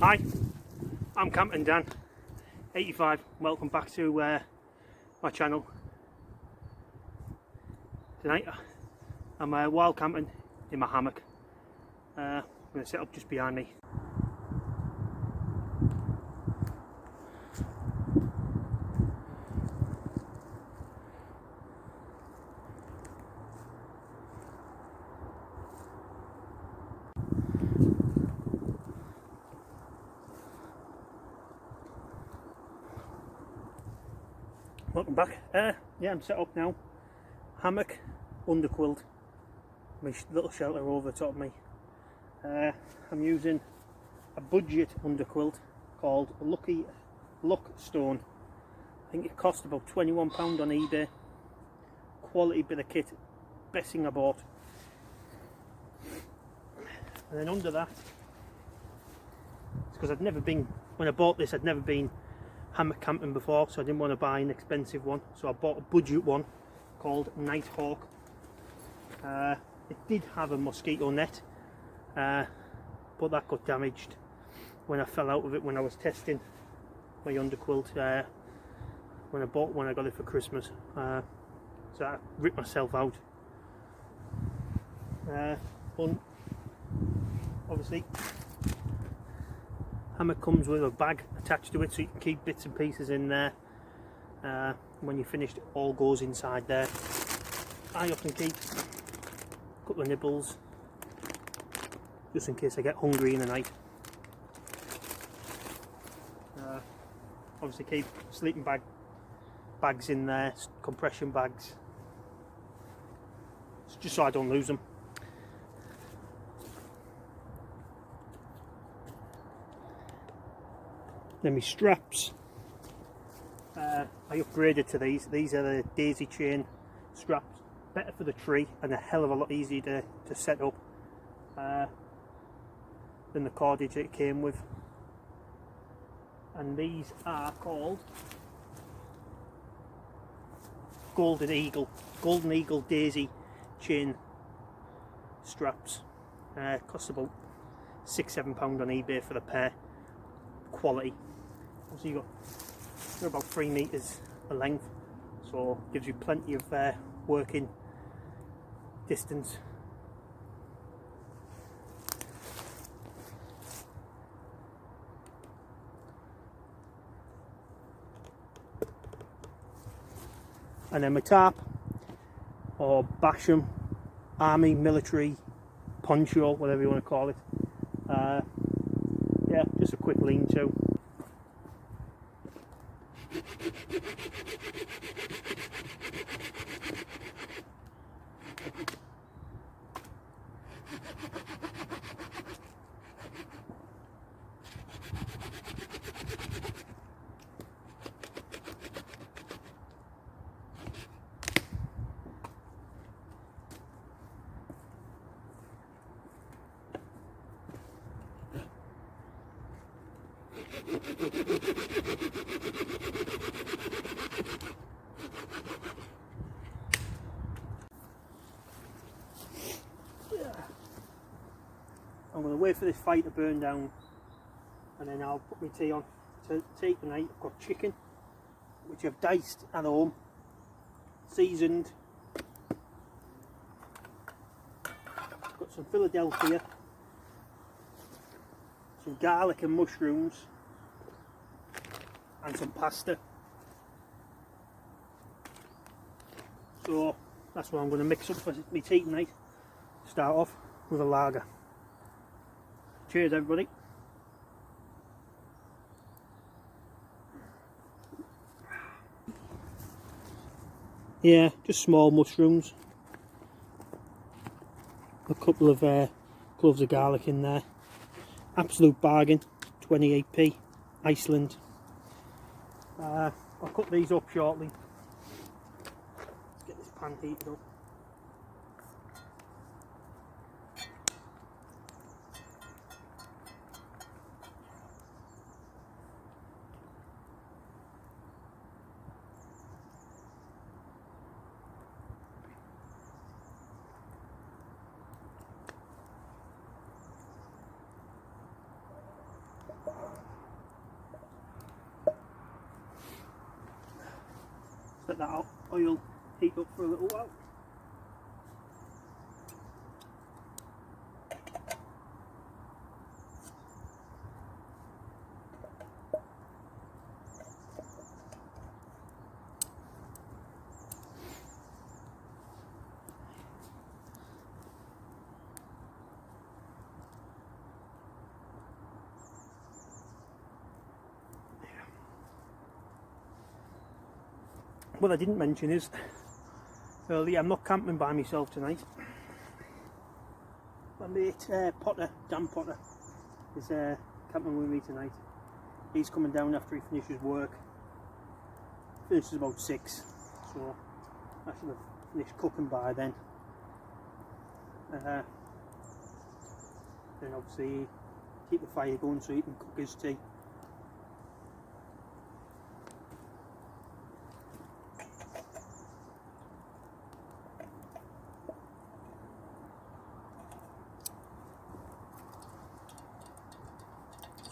Hi, I'm Camping Dan, 85. Welcome back to my channel. Tonight I'm wild camping in my hammock. I'm going to set up just behind me. Welcome back. Yeah, I'm set up now. Hammock, underquilt, my little shelter over the top of me. I'm using a budget underquilt called Lucky Luck Stone. I think it cost about £21 on eBay. Quality bit of kit, best thing I bought. And then under that, it's because I'd never been, when I bought this, I'd never been hammock camping before, so I didn't want to buy an expensive one, so I bought a budget one called Nighthawk. It did have a mosquito net, but that got damaged when I fell out of it when I was testing my underquilt when I got it for Christmas. So I ripped myself out. Obviously hammock comes with a bag attached to it, so you can keep bits and pieces in there. When you're finished, it all goes inside there. I often keep a couple of nibbles just in case I get hungry in the night. Obviously keep sleeping bags in there, compression bags, just so I don't lose them. Then my straps, I upgraded to these. These are the daisy chain straps, better for the tree and a hell of a lot easier to set up than the cordage that it came with. And these are called Golden Eagle daisy chain straps. Cost about £6-7 on eBay for the pair. Quality. So they're about 3 meters a length, so gives you plenty of working distance. And then my tarp, or basham, army, military, poncho, whatever you want to call it. Yeah, just a quick lean-to. I'm going to wait for this fire to burn down, and then I'll put my tea on. Tea tonight, I've got chicken, which I've diced at home, seasoned. I've got some Philadelphia, some garlic and mushrooms, and some pasta. So that's what I'm going to mix up for my tea tonight. Start off with a lager. Cheers everybody. Yeah, just small mushrooms. A couple of cloves of garlic in there. Absolute bargain, 28p, Iceland. I'll cut these up shortly. Let's get this pan heated up. let that oil heat up for a little while. What I didn't mention is earlier, I'm not camping by myself tonight. My mate Potter, Dan Potter, is camping with me tonight. He's coming down after he finishes work. Finishes about 6, so I should have finished cooking by then. Then obviously keep the fire going so he can cook his tea.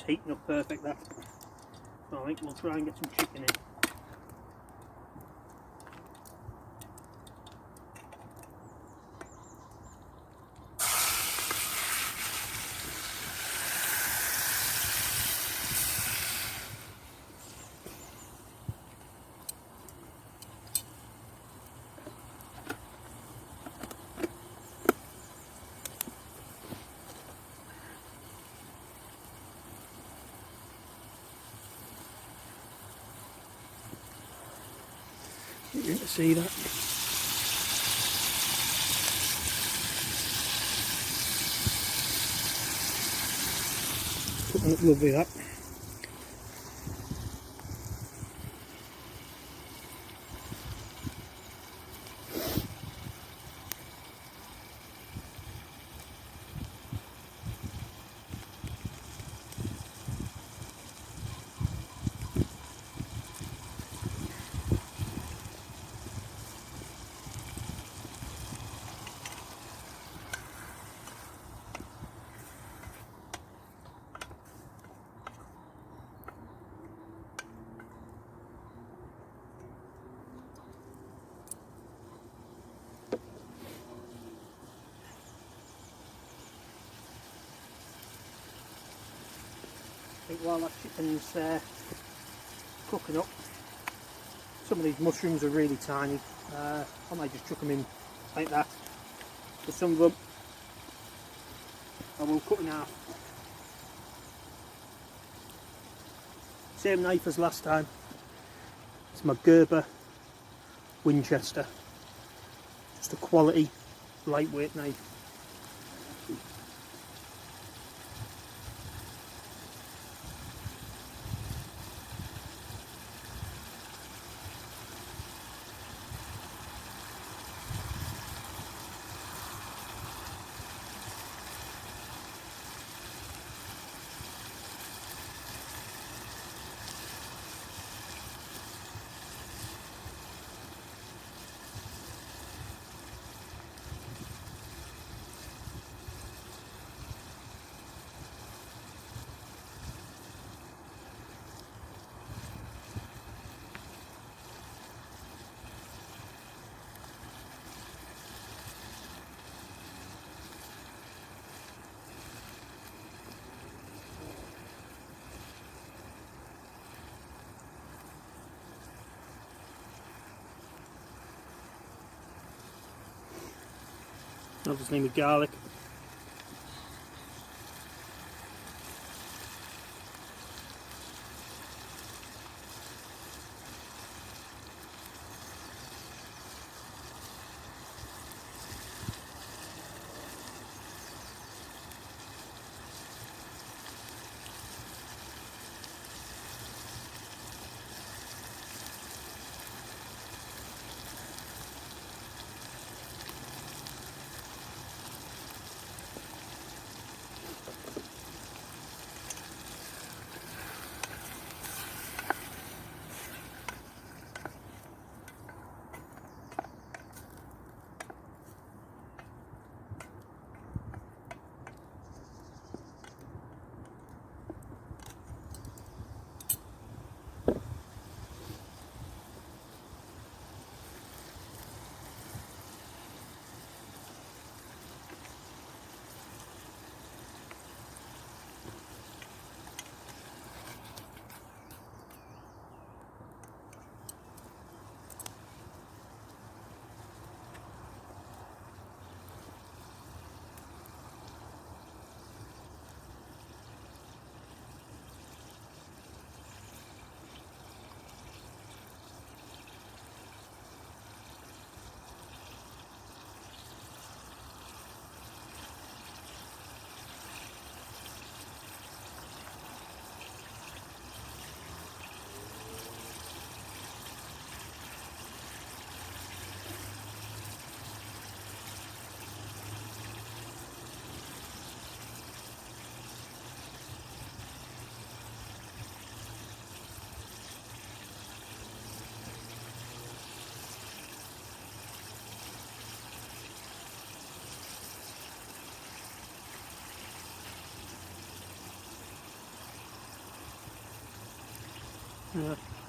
Heating up perfect, that. So I think we'll try and get some chicken in. You're going to see that. Looking up lovely, that. I think while that chicken's cooking up, some of these mushrooms are really tiny. I might just chuck them in like that. For some of them, I will cut in half. Same knife as last time. It's my Gerber Winchester. Just a quality, lightweight knife. I'll just name it garlic.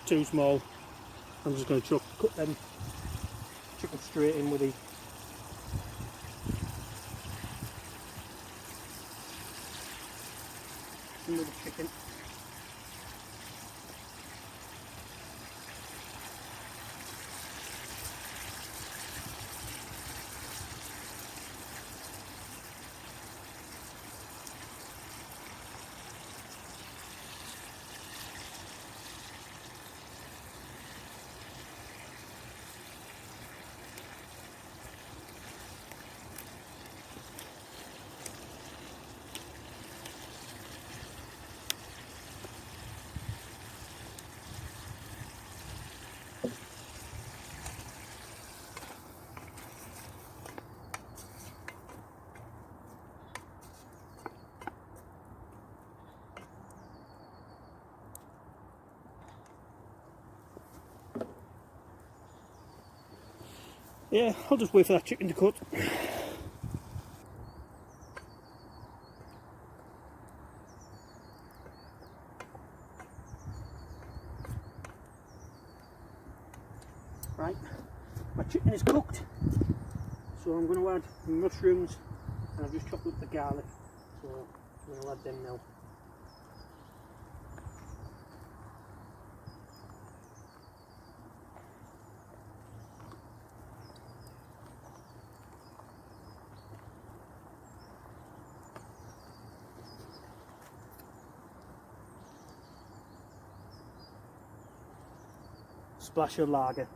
too small. I'm just going to cut them, chuck them straight in with the another chicken. Yeah, I'll just wait for that chicken to cut. Right, my chicken is cooked, so I'm going to add mushrooms, and I've just chopped up the garlic, so I'm going to add them now. Splash of lager.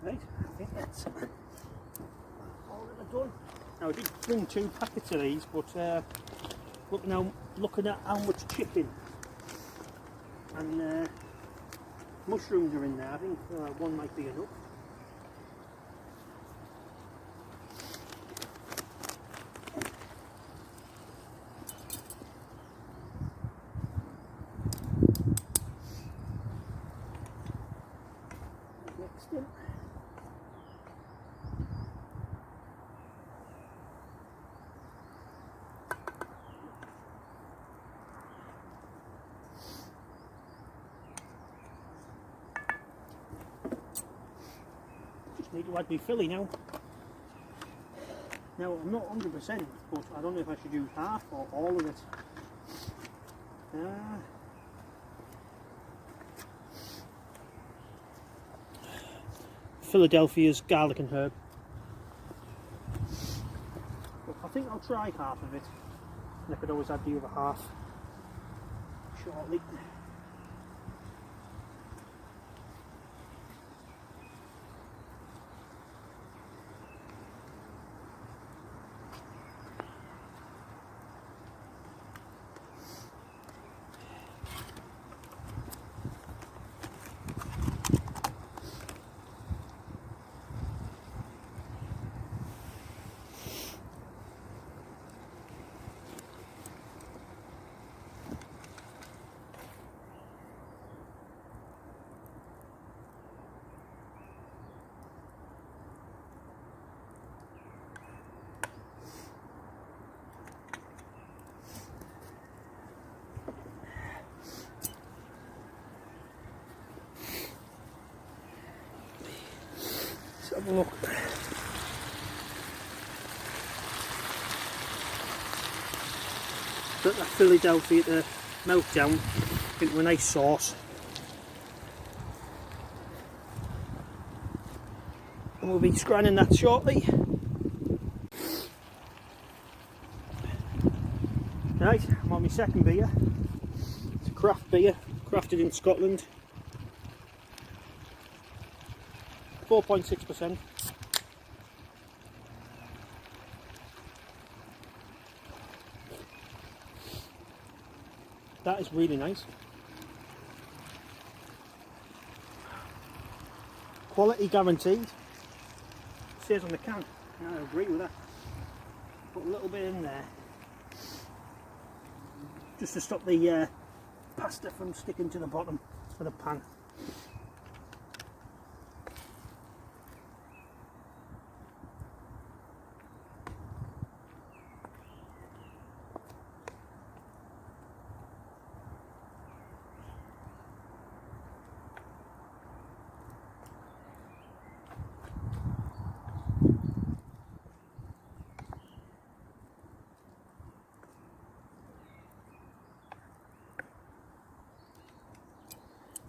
Right, I think that's all that I've done. Now I did bring 2 packets of these, but looking at how much chicken and mushrooms are in there, I think one might be enough. Next in. Need to add my filly now. Now I'm not 100%, but I don't know if I should use half or all of it. Philadelphia's garlic and herb. But I think I'll try half of it, and I could always add the other half shortly. Let's have a look. Got that Philadelphia to melt down into a nice sauce. And we'll be scranning that shortly. Right, I'm on my second beer. It's a craft beer, crafted in Scotland. 4.6%. That is really nice. Quality guaranteed. Says on the can. I agree with that. Put a little bit in there just to stop the pasta from sticking to the bottom of the pan.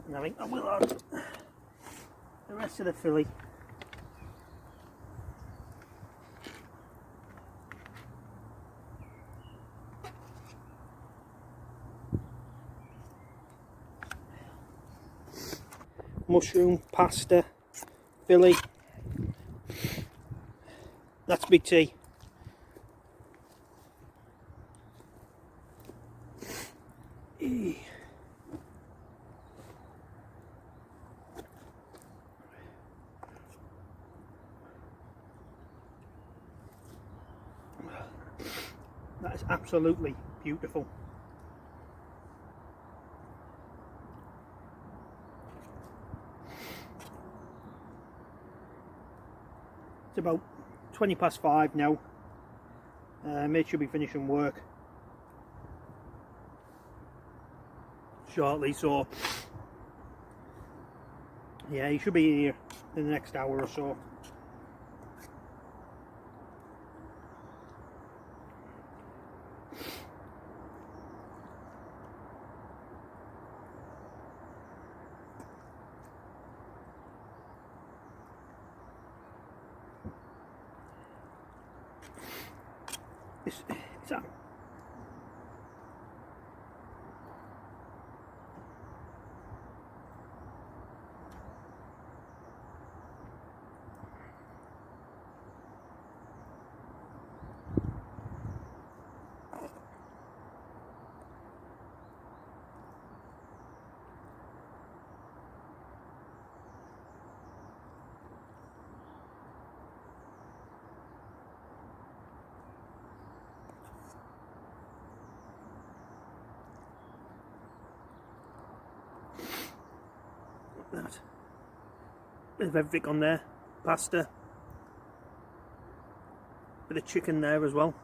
And I think I will add the rest of the fillet. Mushroom, pasta, fillet. That's big tea. That is absolutely beautiful. It's about 20 past 5 now. Mate should be finishing work shortly, so yeah, he should be here in the next hour or so. It's a that. Bit of everything on there, pasta, bit of chicken there as well,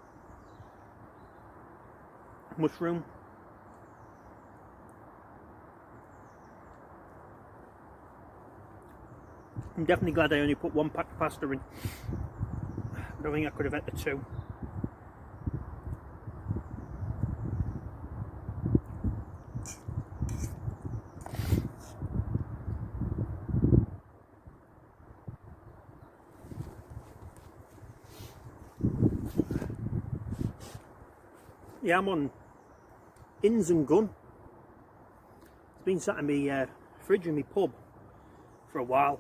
mushroom. I'm definitely glad I only put one pack of pasta in. I don't think I could have ate the two. Yeah, I'm on Inns and Gun. It's been sat in my fridge in my pub for a while.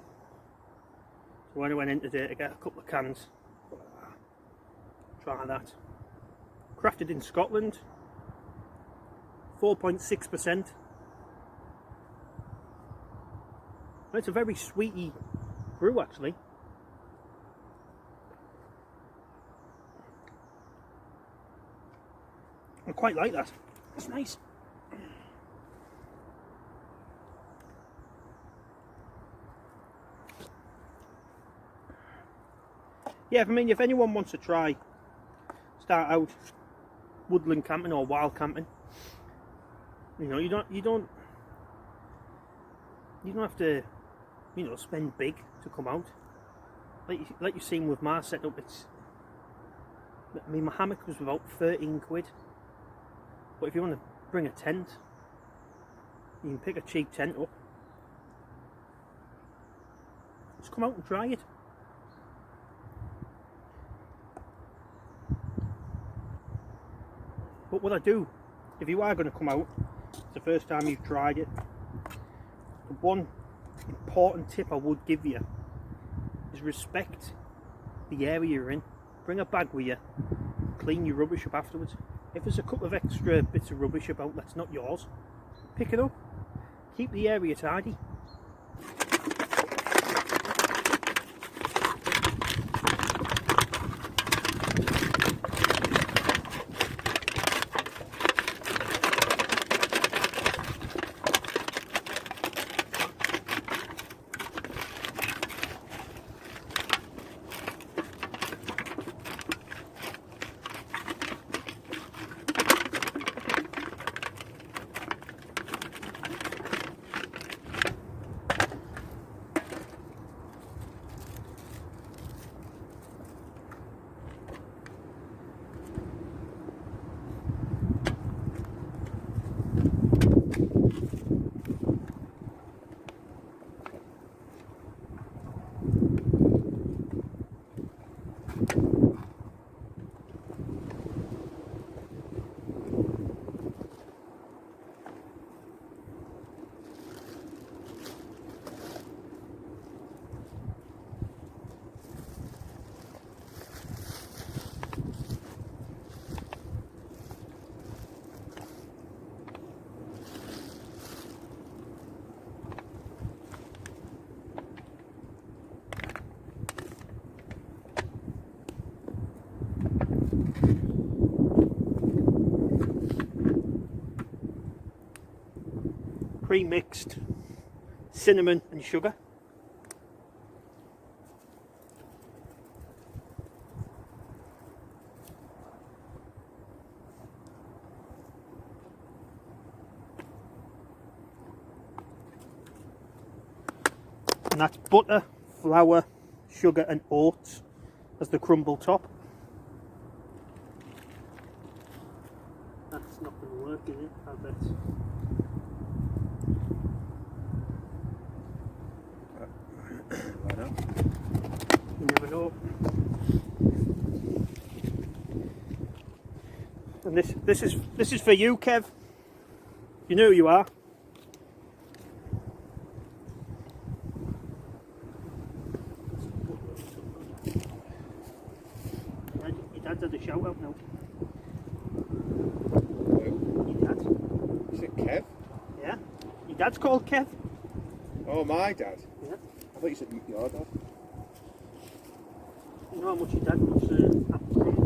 So when I went in today to get a couple of cans, try that. Crafted in Scotland, 4.6%. It's a very sweety brew actually. I quite like that. It's nice. Yeah, I mean, if anyone wants to start out woodland camping or wild camping, you know, you don't have to, you know, spend big to come out. Like you've seen with my setup, I mean, my hammock was about 13 quid. But if you want to bring a tent, you can pick a cheap tent up. Just come out and try it. But what I do, if you are going to come out, it's the first time you've tried it, the one important tip I would give you is respect the area you're in. Bring a bag with you, clean your rubbish up afterwards. If there's a couple of extra bits of rubbish about that's not yours, pick it up. Keep the area tidy. Pre-mixed cinnamon and sugar. And that's butter, flour, sugar and oats as the crumble top. That's not going to work, is it? I bet. Why not? You never know. And this is for you, Kev. You know who you are. Your dad's had a shout out now. Who? Your dad. Is it Kev? Yeah. Your dad's called Kev. Oh, my dad? Yeah. I thought you said your dad. You know how much your dad loves apple crumble?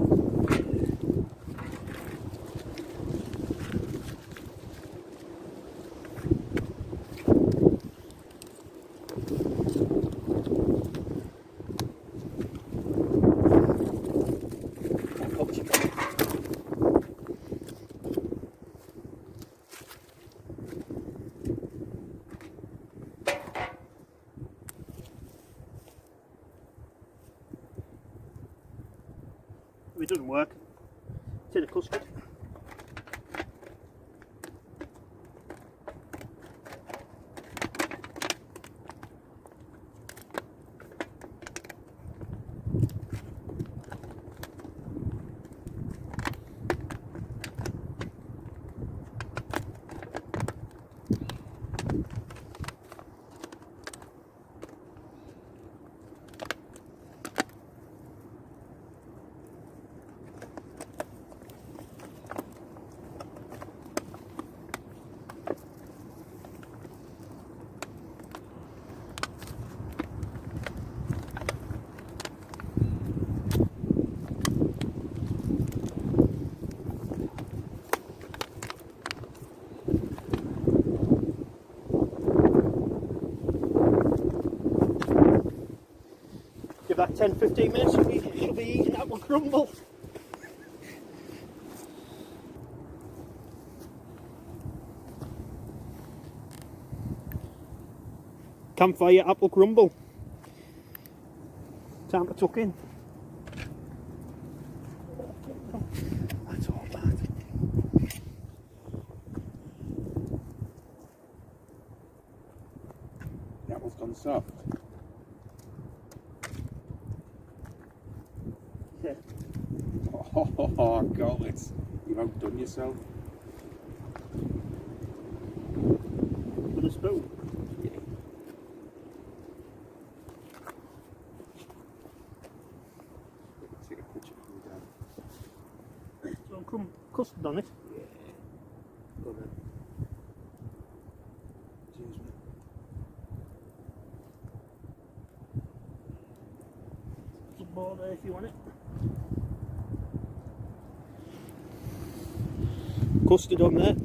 It doesn't work. It's in a custard. Give that 10-15 minutes and she'll be eating apple crumble. Campfire apple crumble. Time to tuck in. That's all bad. The apple's gone soft. Yeah. Oh, God, you've outdone yourself. With a spoon. Yeah. Take a picture of your dad. So come. custard on it. Yeah. Go then. Cheers, mate. Some more there if you want it. Custard on there.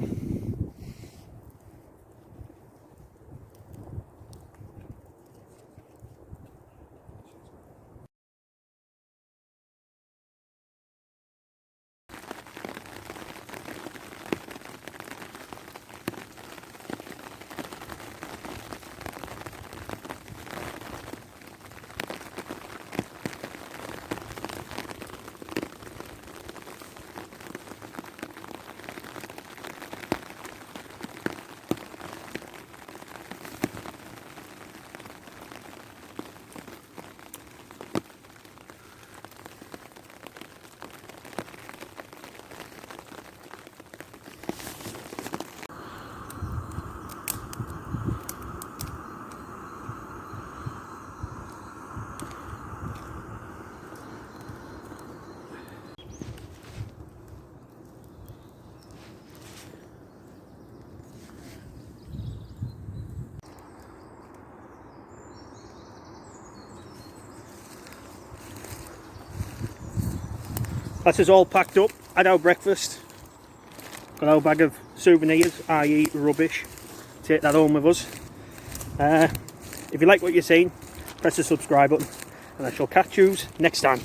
That's us all packed up, had our breakfast, got our bag of souvenirs, i.e. rubbish, take that home with us. If you like what you're seeing, press the subscribe button and I shall catch you next time.